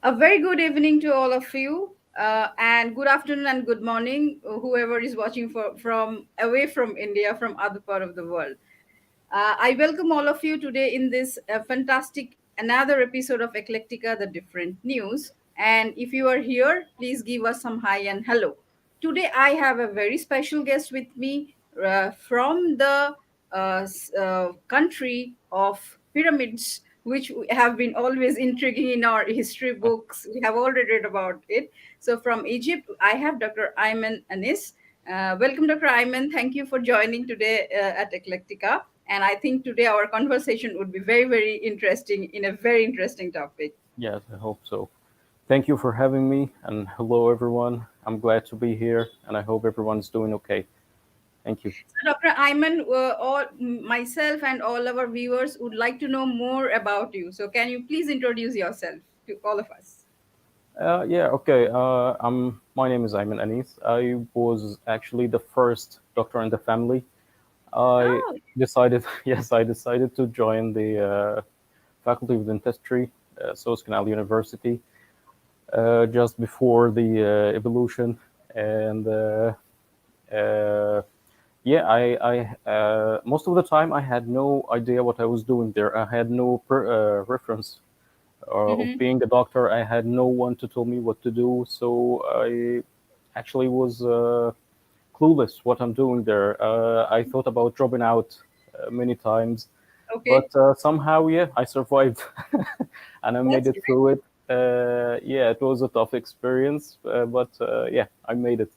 A very good evening to all of you, and good afternoon and good morning, whoever is watching from away from India, from other part of the world. I welcome all of you today in this fantastic another episode of Eclectica, the different news. And if you are here, please give us some hi and hello. Today, I have a very special guest with me from the country of pyramids, which have been always intriguing in our history books. We have already read about it. So, from Egypt, I have Dr. Ayman Anis. Welcome, Dr. Ayman. Thank you for joining today at Eclectica. And I think today our conversation would be very, very interesting in a very interesting topic. Yes, I hope so. Thank you for having me, and hello everyone. I'm glad to be here, and I hope everyone's doing okay. Thank you. So, Dr. Ayman, all myself and all our viewers would like to know more about you. So, can you please introduce yourself to all of us? Yeah, okay. My name is Ayman Anis. I was actually the first doctor in the family. I Oh, decided, yes, I decided to join the Faculty of Dentistry, Suez Canal University, just before the evolution, and uh, yeah, most of the time I had no idea what I was doing there. I had no reference of mm-hmm. being a doctor. I had no one to tell me what to do, so I actually was clueless what I'm doing there. I thought about dropping out many times, Okay, but somehow, yeah, I survived and I made that's it great. through it. Yeah, it was a tough experience, but yeah, I made it.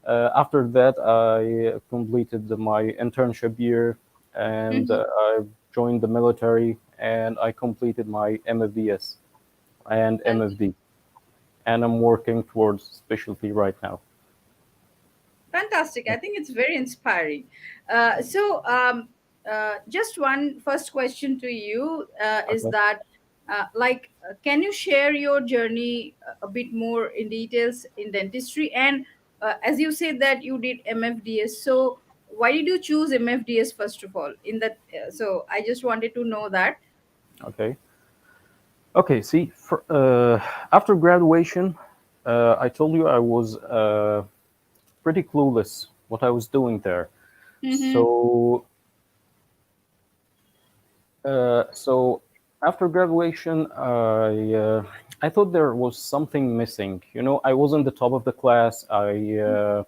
After that, I completed my internship year and Mm-hmm. I joined the military and I completed my MFDS and MFD. And I'm working towards specialty right now. Fantastic. I think it's very inspiring. Just one first question to you is Okay. that, can you share your journey a bit more in details in dentistry? And as you said that you did MFDS, so why did you choose MFDS first of all? In that, so I just wanted to know that. Okay. Okay. See, after graduation, I told you I was pretty clueless what I was doing there. Mm-hmm. So so after graduation, I thought there was something missing. You know, I wasn't the top of the class. I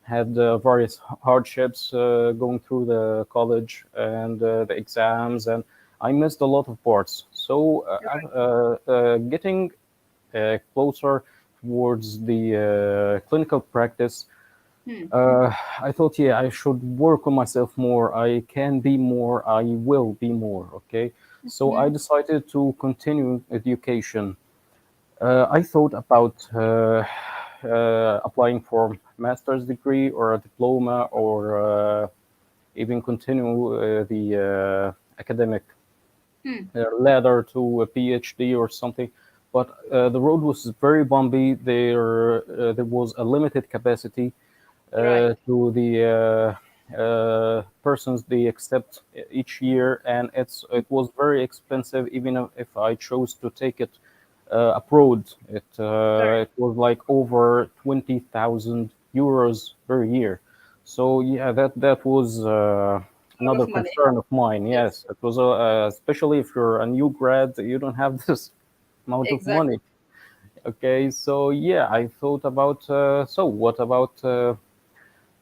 had various hardships going through the college and the exams, and I missed a lot of parts. So getting closer towards the clinical practice, Hmm. I thought, yeah, I should work on myself more. I can be more. I will be more. Okay. So I Mm-hmm. decided to continue education. I thought about applying for master's degree or a diploma or even continue the academic Hmm. ladder to a PhD or something. But the road was very bumpy. There was a limited capacity Right. to the persons they accept each year, and it was very expensive. Even if I chose to take it abroad, Correct. it was like over 20,000 euros per year. So yeah, that was A lot another of money. concern of mine. Yes. Yes, it was especially if you're a new grad, you don't have this amount of Exactly. money. Okay, so yeah, I thought about so what about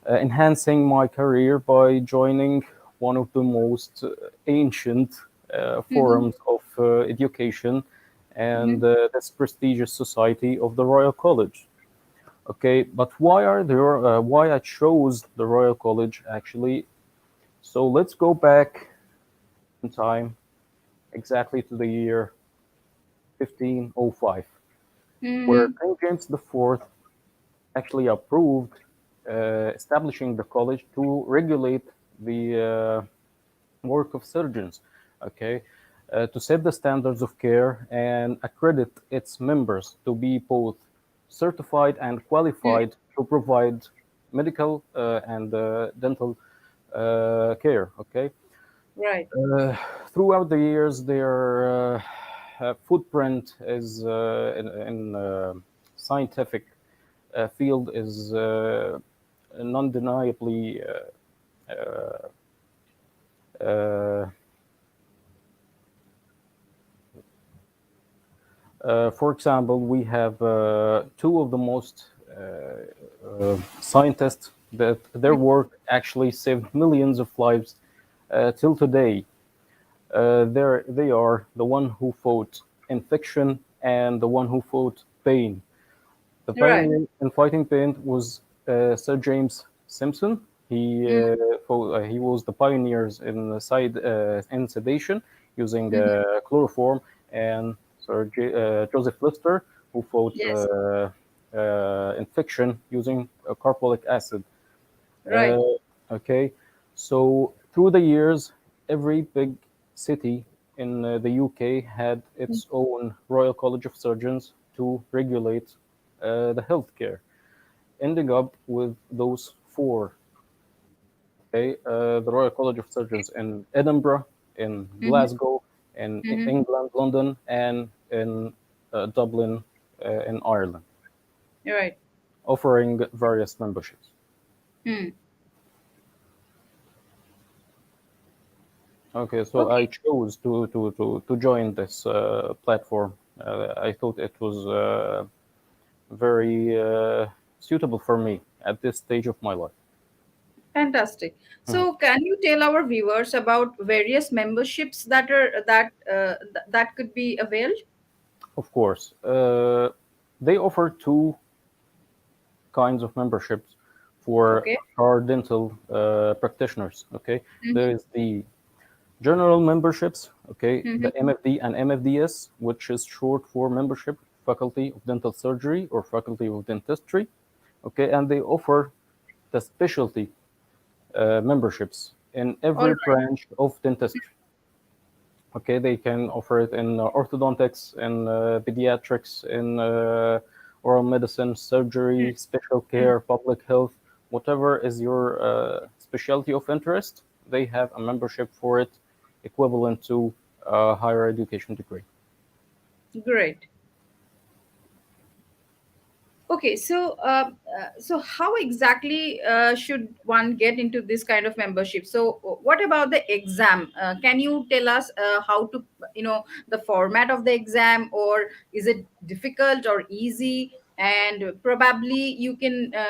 enhancing my career by joining one of the most ancient Mm-hmm. forums of education Mm-hmm. and this prestigious society of the Royal College. Okay, but why I chose the Royal College actually? So let's go back in time exactly to the year 1505, where Mm-hmm. King James IV actually approved establishing the college to regulate the work of surgeons, okay, to set the standards of care and accredit its members to be both certified and qualified to provide medical and dental care, okay. Right. Throughout the years, there. footprint is in scientific field is non-deniably uh, for example, we have two of the most scientists that their work actually saved millions of lives till today. They are the one who fought infection and the one who fought pain. The Right. pioneer in fighting pain was Sir James Simpson. Mm, He was the pioneers in sedation using mhm. chloroform, and Joseph Lister, who fought Yes. infection using carbolic acid. Right. Uh, okay, so through the years, every big city in the UK had Mm. its own Royal College of Surgeons to regulate the healthcare, ending up with those four. Okay, the Royal College of Surgeons in Edinburgh, in Mhm. Glasgow, in Mhm. England, London, and in Dublin, in Ireland, Right. offering various memberships. Hmm. Okay, so I Okay. chose to join this platform. I thought it was very suitable for me at this stage of my life. Fantastic. Mhm. So, can you tell our viewers about various memberships that could be availed? Of course, they offer two kinds of memberships for Okay. our dental practitioners. Okay, there Mm-hmm. is the general memberships. Okay, Mm-hmm. the MFD and MFDS, which is short for membership Faculty of Dental Surgery or Faculty of Dentistry. Okay, and they offer the specialty memberships in All every right. branch of dentistry. Okay, they can offer it in orthodontics, in pediatrics, in oral medicine, surgery, special Mm-hmm. care, public health, whatever is your specialty of interest. They have a membership for it, equivalent to a higher education degree. Great. Okay, so how exactly should one get into this kind of membership? So, what about the exam? Can you tell us how to, the format of the exam, or is it difficult or easy? And probably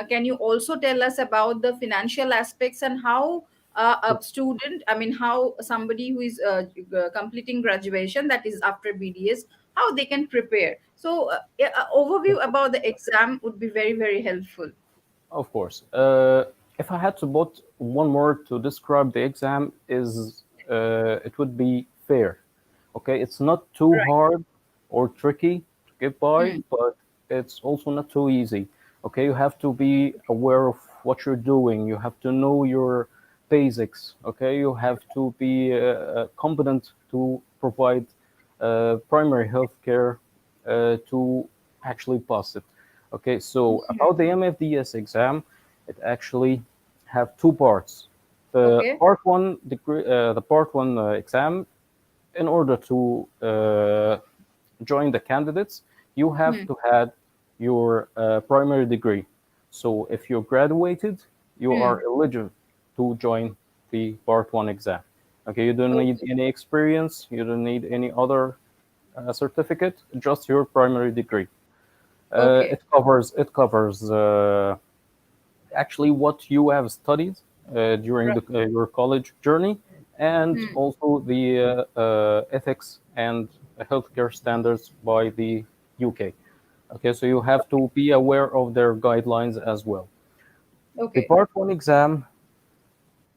can you also tell us about the financial aspects and how a student, I mean, how somebody who is completing graduation, that is after BDS, how they can prepare. So, overview about the exam would be very, very helpful. Of course. If I had to put one word to describe the exam, is it would be fair. Okay, it's not too Right. hard or tricky to get by, Hmm. but it's also not too easy. Okay, you have to be aware of what you're doing. You have to know your basics. Okay, you have to be competent to provide primary health care to actually pass it. Okay, so about the MFDS exam, it actually have two parts. Okay. The part one exam, in order to join the candidates, you have Hmm. to have your primary degree. So if you graduated, you Hmm. are eligible to join the part one exam. Okay, you don't need Okay. any experience, you don't need any other certificate, just your primary degree. Okay. It covers actually what you have studied during Right. your college journey, and Hmm. also the ethics and healthcare standards by the UK. Okay, so you have to be aware of their guidelines as well. The Okay. part one exam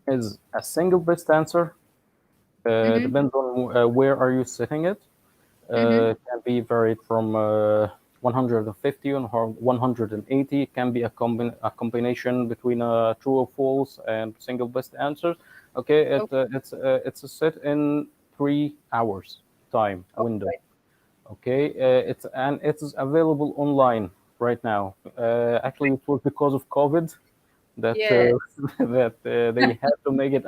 is a single best answer. Mm-hmm. Depends on where are you sitting it. Mm-hmm. Can be varied from 150 and 180. It can be a combination between true or false and single best answers. Okay, Okay. it's a set in 3 hours time All window. right. Okay, it's available online right now. Actually, it was because of COVID that Yes. that they had to make it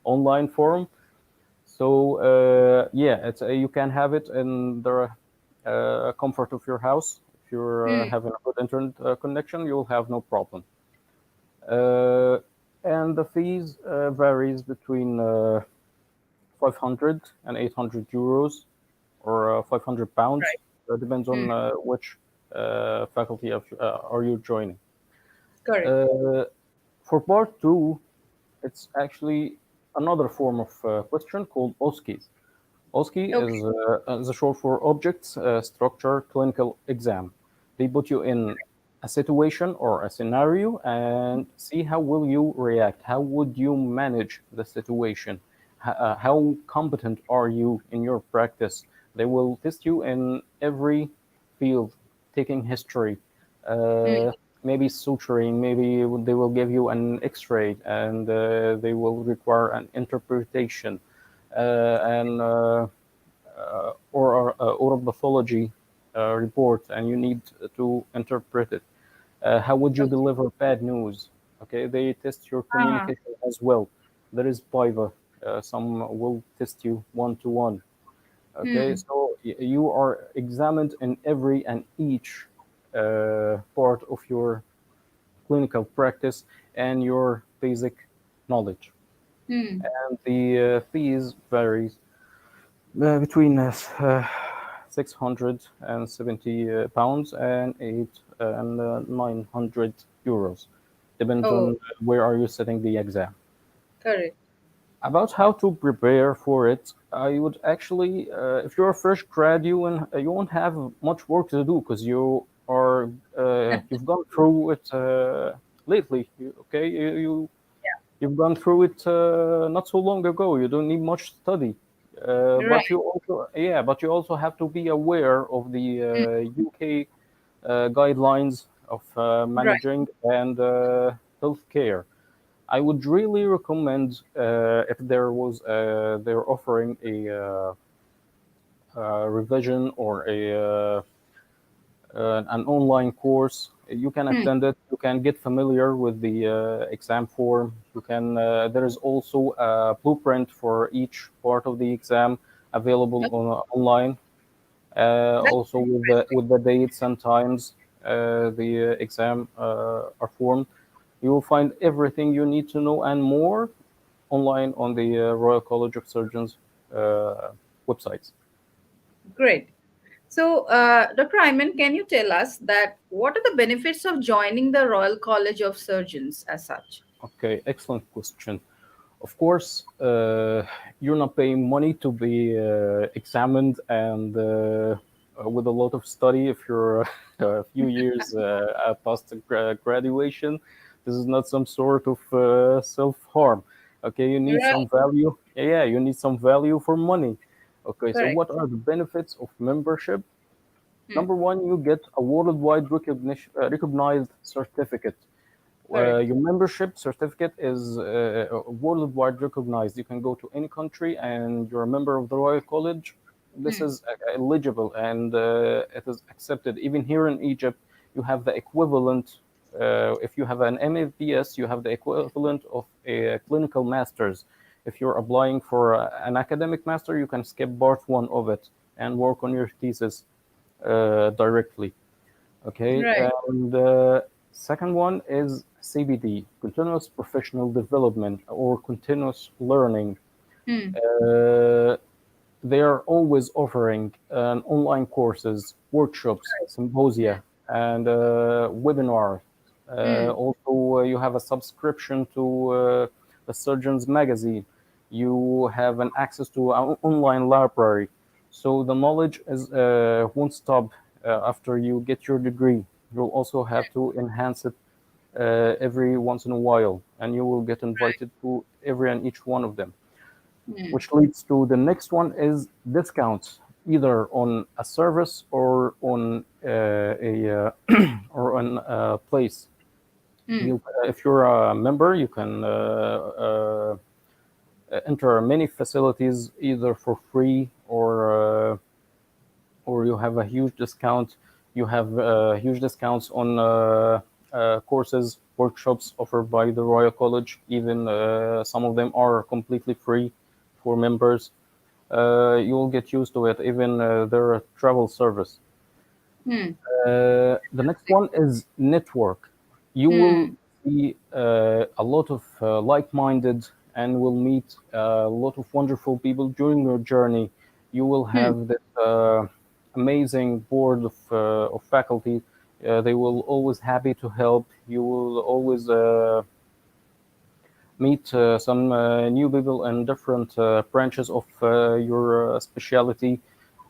online form. So yeah, you can have it in the comfort of your house. If you're Hmm. having a good internet connection, you'll have no problem. Uh, and the fees varies between 500 and 800 euros or 500 pounds. Right. Depends Hmm. on which faculty are you joining. Correct. Uh, for part two, it's actually another form of question called OSCEs. OSCE Okay. is a short for Objects Structure Clinical Exam. They put you in a situation or a scenario and see how will you react. How would you manage the situation? How competent are you in your practice? They will test you in every field, taking history, Hmm. maybe suturing, maybe they will give you an X-ray, and they will require an interpretation, and or oral pathology report, and you need to interpret it. How would you Okay. deliver bad news? Okay, they test your Ah. communication as well. There is PIVA. Some will test you one to one. Okay, Hmm. so you are examined in every and each part of your clinical practice and your basic knowledge. Hmm. And the fees varies between 670 pounds and 900 euros. Depends Oh, on where are you setting the exam. correct. About how to prepare for it, I would actually, if you're a fresh grad, you won't have much work to do because you've gone through it lately. Okay, you've gone through it not so long ago. You don't need much study, but Right. but you also have to be aware of the Hmm. UK guidelines of Right. managing and healthcare. I would really recommend if they're offering a revision or an online course. You can Hmm. attend it. You can get familiar with the exam form. You can. There is also a blueprint for each part of the exam available Okay. online. That's Also interesting. with the dates and times the exam are formed. You will find everything you need to know and more online on the Royal College of Surgeons websites. Great. So, Dr. Ayman, can you tell us that what are the benefits of joining the Royal College of Surgeons as such? Okay, excellent question. Of course, you're not paying money to be examined and with a lot of study. If you're a few years past graduation, this is not some sort of self harm. Okay, you need Right. some value. Yeah, you need some value for money. Okay, so Correct. what are the benefits of membership? Hmm. Number one, you get a worldwide recognized certificate. Correct. Your membership certificate is worldwide recognized. You can go to any country and you're a member of the Royal College. This Hmm. is eligible and it is accepted. Even here in Egypt, you have the equivalent. If you have an MFDS, you have the equivalent of a clinical master's. If you're applying for an academic master, you can skip part one of it and work on your thesis directly. Okay, Right. and second one is CPD, continuous professional development or continuous learning. Hmm. Uh, they are always offering online courses, workshops, symposia, and webinars. Hmm. Also, you have a subscription to the Surgeon's Magazine. You have an access to an online library. So the knowledge is won't stop after you get your degree. You'll also have to enhance it every once in a while, and you will get invited to every and each one of them, Hmm. which leads to the next one is discounts either on a service or on a or on a place. Hmm. If you're a member, you can enter many facilities either for free or you have a huge discount. You have huge discounts on courses, workshops offered by the Royal College. Even some of them are completely free for members. You will get used to it. Even their travel service. Hmm. The next one is network. You will Hmm. see a lot of like-minded and will meet a lot of wonderful people during your journey. You will Hmm. have this amazing board of faculty. They will always happy to help. You will always meet some new people in different branches of your specialty.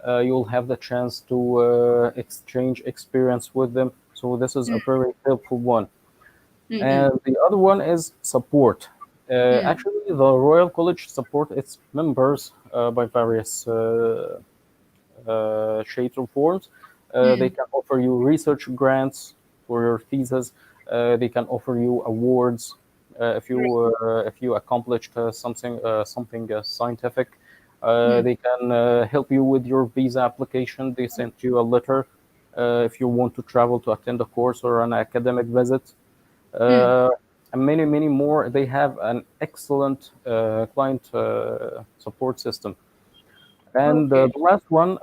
You'll have the chance to exchange experience with them. So this is a Hmm. very helpful one. Hmm. Hmm. And the other one is support. Hmm. Actually, the Royal College support its members by various shapes or forms. They Hmm. can offer you research grants for your thesis. They can offer you awards Right. if you accomplished something scientific. Hmm. They can help you with your visa application. They send you a letter if you want to travel to attend a course or an academic visit. Hmm. Uh, and many, many more. They have an excellent client support system. And Okay. the last one,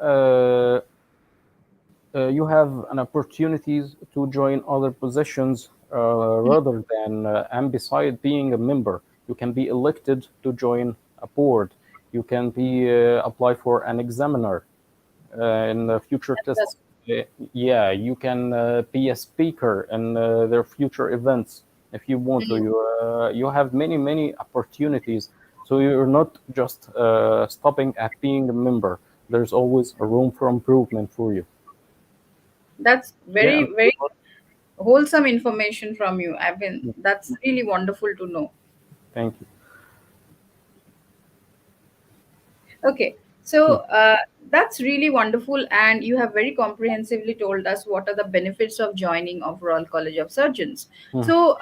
you have an opportunities to join other positions Hmm. rather than and beside being a member, you can be elected to join a board. You can be apply for an examiner in the future That's tests. Uh, yeah, you can be a speaker in their future events if you want to. You have many many opportunities, so you're not just stopping at being a member. There's always a room for improvement for you. that's Yeah, very, very wholesome information from you. I mean, that's really wonderful to know. thank you. Okay, so that's really wonderful, and you have very comprehensively told us what are the benefits of joining of Royal College of Surgeons. Hmm. So,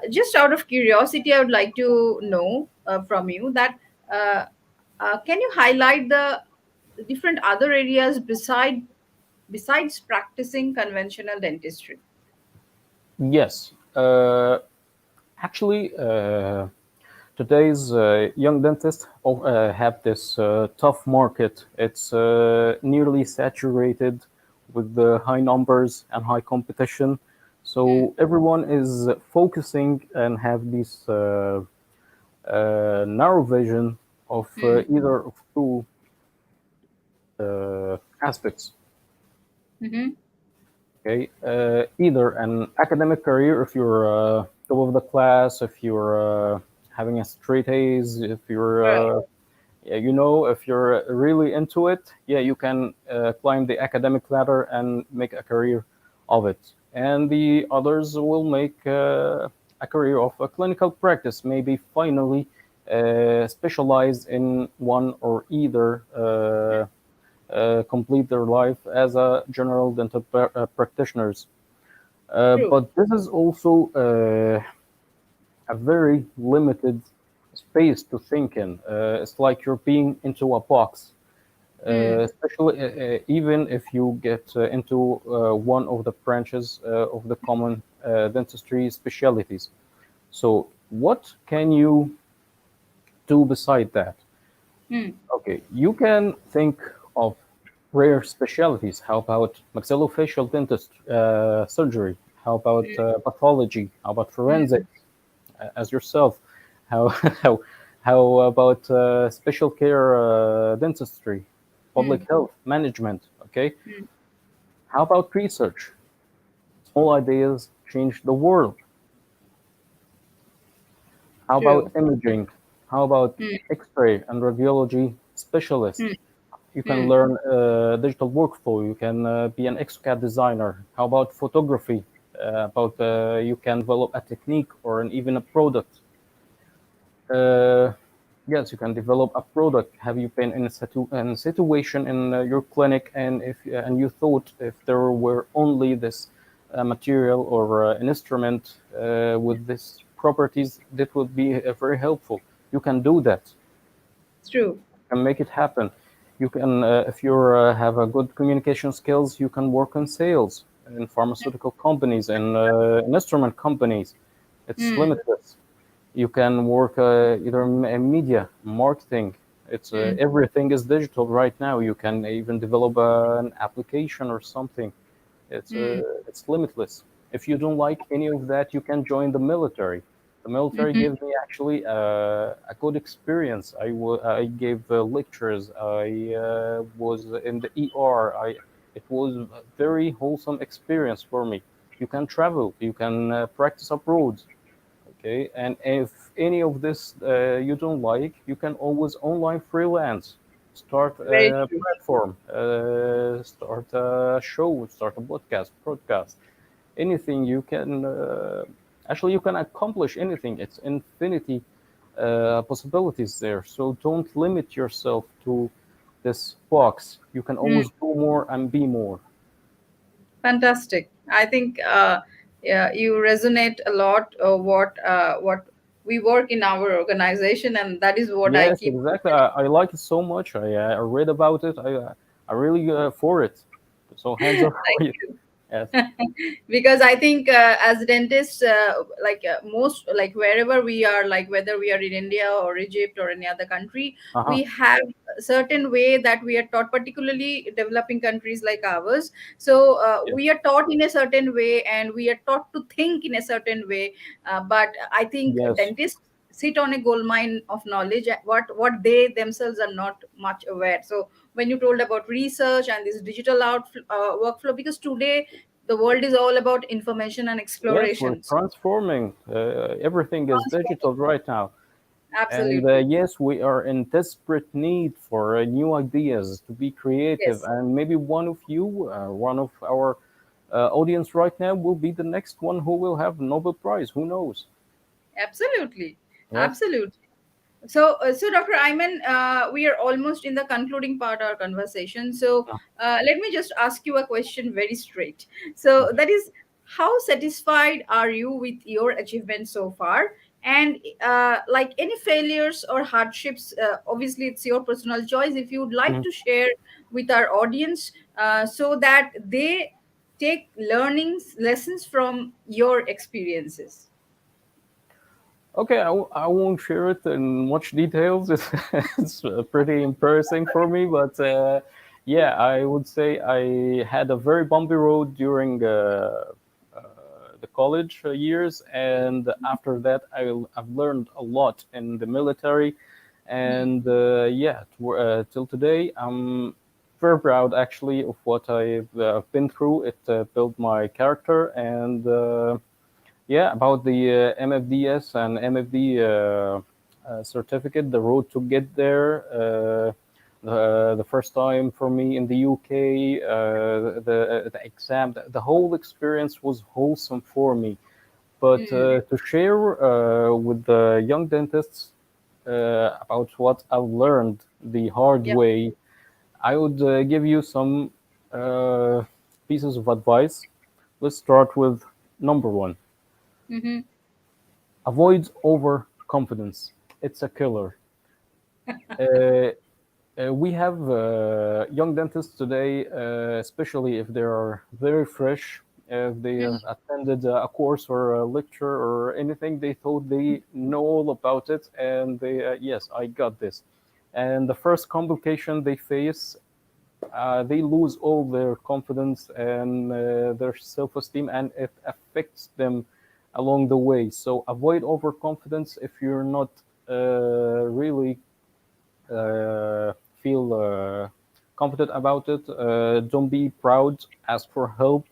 just out of curiosity, I would like to know from you that uh, can you highlight the different other areas besides practicing conventional dentistry? Yes, actually, today's young dentists have this tough market. It's nearly saturated with the high numbers and high competition. Hmm. So everyone is focusing and have this narrow vision of Hmm. either of two aspects. Mm-hmm. Okay, either an academic career if you're top of the class, if you're having a straight A's, if Right. you're yeah, you know, if you're really into it, yeah, you can climb the academic ladder and make a career of it. And the others will make a career of a clinical practice, maybe finally specialize in one or either. Complete their life as a general dental practitioners. True. But this is also a very limited space to think in. It's like you're being into a box, Hmm. especially even if you get into one of the branches of the common dentistry specialties. So, what can you do beside that? Hmm. Okay, you can think of rare specialties. How about maxillofacial dentist surgery? How about pathology? How about Hmm. forensics? As yourself, how how how about special care dentistry, Hmm. public health management? Okay, Hmm. how about research? Small ideas change the world. How about True. imaging? How about Hmm. X-ray and radiology specialist? Hmm. You can Hmm. learn digital workflow. You can be an XCAD designer. How about photography? About you can develop a technique or even a product. Uh, yes, you can develop a product. Have you been in a situation in your clinic, and if and you thought if there were only this material or an instrument with these properties, that would be very helpful. You can do that True. and make it happen. You can, if you have a good communication skills, you can work in sales in pharmaceutical companies and in instrument companies. It's Hmm. limitless. You can work either in media, marketing. It's Mm, everything is digital right now. You can even develop an application or something. mm, It's limitless. If you don't like any of that, you can join the military. The military mhm. gave me actually a good experience. I gave lectures. I was in the ER. It was a very wholesome experience for me. You can travel. You can practice abroad. Okay, and if any of this you don't like, you can always online freelance, start Very a true. platform, start a show, start a podcast, broadcast, anything you can. Actually, you can accomplish anything. It's infinity possibilities there. So don't limit yourself to this box. You can Mm, always do more and be more. fantastic. I think yeah, you resonate a lot. What we work in our organization, and that is what I Yes, keep. exactly. I like it so much. I read about it. I really for it. So hands up for Thank you. you. Yes. Because I think as dentists, most like wherever we are, like whether we are in India or Egypt or any other country, Uh-huh. we have a certain way that we are taught, particularly developing countries like ours. So Yes. we are taught in a certain way, and we are taught to think in a certain way. But I think Yes. dentists sit on a gold mine of knowledge, what they themselves are not much aware. So when you told about research and this digital workflow, because today the world is all about information and Yes, we're exploration. So, transforming. Everything is digital right now. And absolutely. yes, we are in desperate need for new ideas to be creative. Yes, And maybe one of you, one of our audience right now, will be the next one who will have Nobel Prize. Who knows? absolutely. Yes. Absolutely. So Dr. Ayman, we are almost in the concluding part of our conversation. So let me just ask you a question very straight. So that is, how satisfied are you with your achievements so far? And like any failures or hardships, obviously it's your personal choice. If you would like Mhm. to share with our audience, so that they take lessons from your experiences. Okay, I won't share it in much details. It's pretty embarrassing for me, but yeah, I would say I had a very bumpy road during uh, the college years, and after that, I've learned a lot in the military, Hmm. and yeah, till today, I'm very proud actually of what I've been through. It built my character and. Yeah, about the MFDS and MFD certificate, the road to get there. The first time for me in the UK, the exam, the whole experience was wholesome for me. But Hmm. to share with the young dentists about what I learned the hard Yeah. way, I would give you some uh, pieces of advice. Let's start with number one. Hmm. Avoid overconfidence. It's a killer. Uh, we have young dentists today, especially if they are very fresh, if they have attended a course or a lecture or anything, they thought they know all about it, and they, yes, I got this. And the first complication they face, they lose all their confidence and their self-esteem, and it affects them along the way. So avoid overconfidence if you're not really uh, feel confident about it. Don't be proud. Ask for help.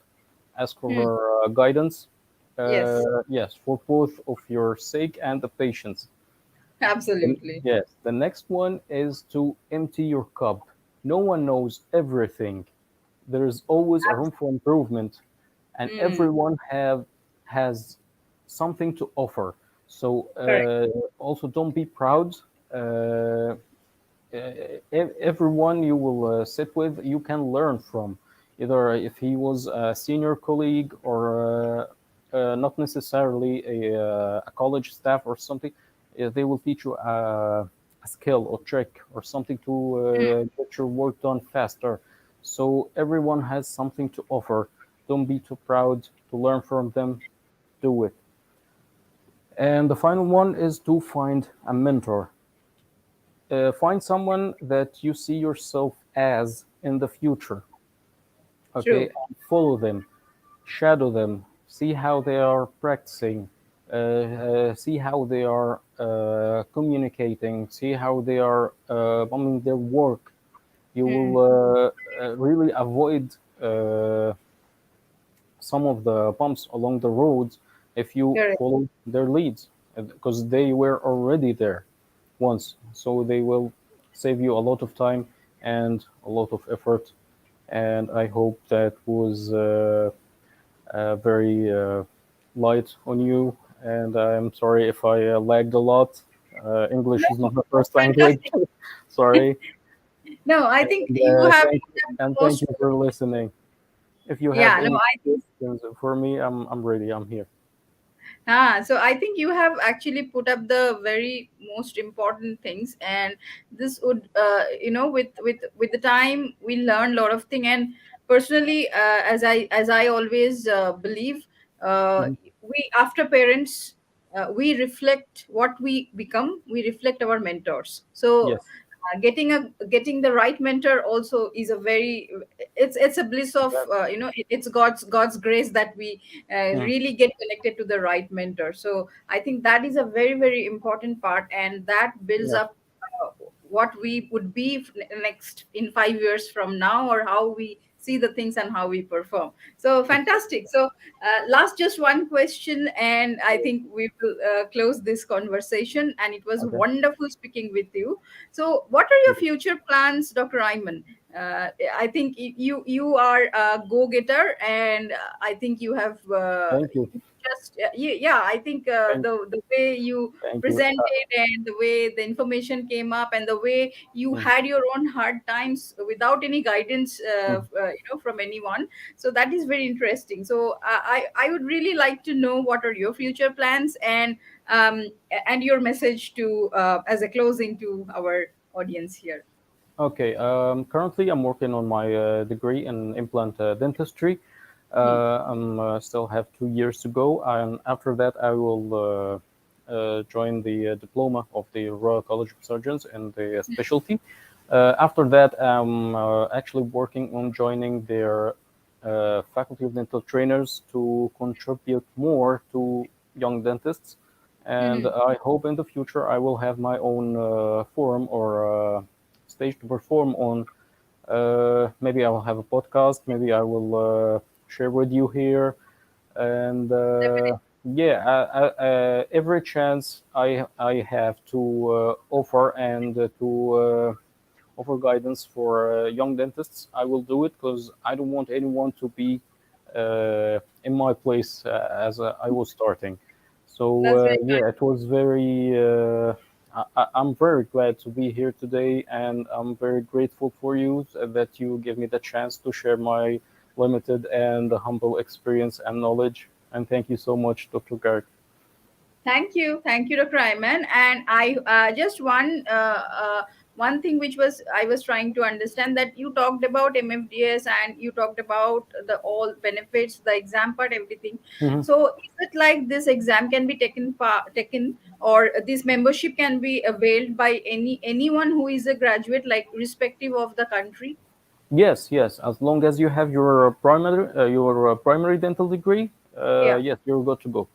Ask Hmm. for guidance. Yes, Yes, for both of your sake and the patient's. absolutely. Yes, the next one is to empty your cup. No one knows everything. There is always a room for improvement, and Hmm. everyone have has something to offer. So Correct. also don't be proud. Uh, Everyone you will sit with, you can learn from. Either if he was a senior colleague or not necessarily a college staff or something, they will teach you a skill or trick or something to get your work done faster. So everyone has something to offer. Don't be too proud to learn from them. Do it. And the final one is to find a mentor. find someone that you see yourself as in the future. Okay, True. and follow them, shadow them, see how they are practicing, see how they are communicating, see how they are I their work. You will Hmm. really avoid some of the bumps along the roads if you Correct. follow their leads, because they were already there once. So they will save you a lot of time and a lot of effort. And I hope that was very light on you. And I'm sorry if I lagged a lot. English is No, not the first language. fantastic. Sorry. No, I think And you have thank put up and the thank most. you for listening. If you have Yeah, no, any I think. questions for me, I'm ready. I'm here. So I think you have actually put up the very most important things, and this would, with the time we learn a lot of thing. And personally, as I always believe, uh, Mhm. we after parents, we reflect what we become. We reflect our mentors. So Yes. getting the right mentor also is a very, it's a bliss of, That, it's God's grace that we mm, really get connected to the right mentor. So I think that is a very very important part, and that builds yes. up what we would be next in 5 years from now, or how we see the things and how we perform. So Exactly. fantastic. So last, just one question, and I think we will close this conversation, and it was Okay. wonderful speaking with you. So what are your Thank you. future plans, Dr. Ayman? I think you are a go-getter, and I think you have Thank you. just yeah. I think Thank, the way you thank you. presented, and the way the information came up, and the way you Mm, had your own hard times without any guidance, mm. from anyone. So that is very interesting. So I would really like to know what are your future plans, um, and your message to, as a closing to our audience here. Okay. Currently, I'm working on my degree in implant dentistry. Hmm. I'm still have 2 years to go, and after that, I will join the diploma of the Royal College of Surgeons in the specialty. After that, I'm actually working on joining their faculty of dental trainers to contribute more to young dentists. And Hmm. I hope in the future I will have my own forum or stage to perform on. Maybe I will have a podcast. Maybe I will share with you here. And Definitely. yeah, every chance I have to offer and to offer guidance for young dentists, I will do it because I don't want anyone to be in my place as I was starting. So That's very yeah, it was very. I'm very glad to be here today, and I'm very grateful for you that you give me the chance to share my limited and humble experience and knowledge. And thank you so much, Dr. Garg. Thank you, Dr. Iman. And I just one thing which was I was trying to understand, that you talked about MFDS, and you talked about the all benefits, the exam part, everything. Mhm. So is it like this exam can be taken, or this membership can be availed by anyone who is a graduate, like irrespective of the country? Yes, yes. As long as you have your primary dental degree, Yeah. yes, you're good to go.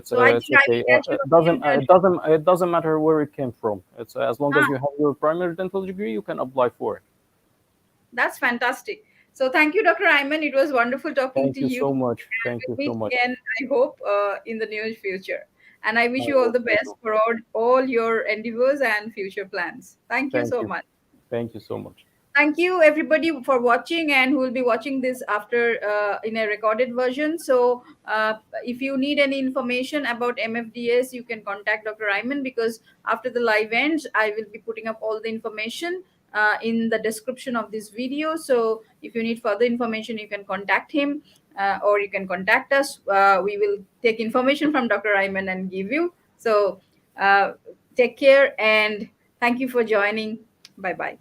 So I It's think I okay. will get your name. It doesn't matter where it came from. It's as long as Ah, you have your primary dental degree, you can apply for it. That's fantastic. So thank you, Dr. Ayman. It was wonderful talking Thank to you you. so much. And Thank you we'll so meet much. again, I hope, in the near future. And I I wish you all hope the so best too. for all your endeavors and future plans. Thank you Thank so you. much. Thank you so much. Thank you everybody for watching, and who will be watching this after, in a recorded version. So if you need any information about MFDS, you can contact Dr. Ryman, because after the live ends, I will be putting up all the information in the description of this video. So if you need further information, you can contact him, or you can contact us. We will take information from Dr. Ryman and give you. So uh, take care, and thank you for joining. Bye bye.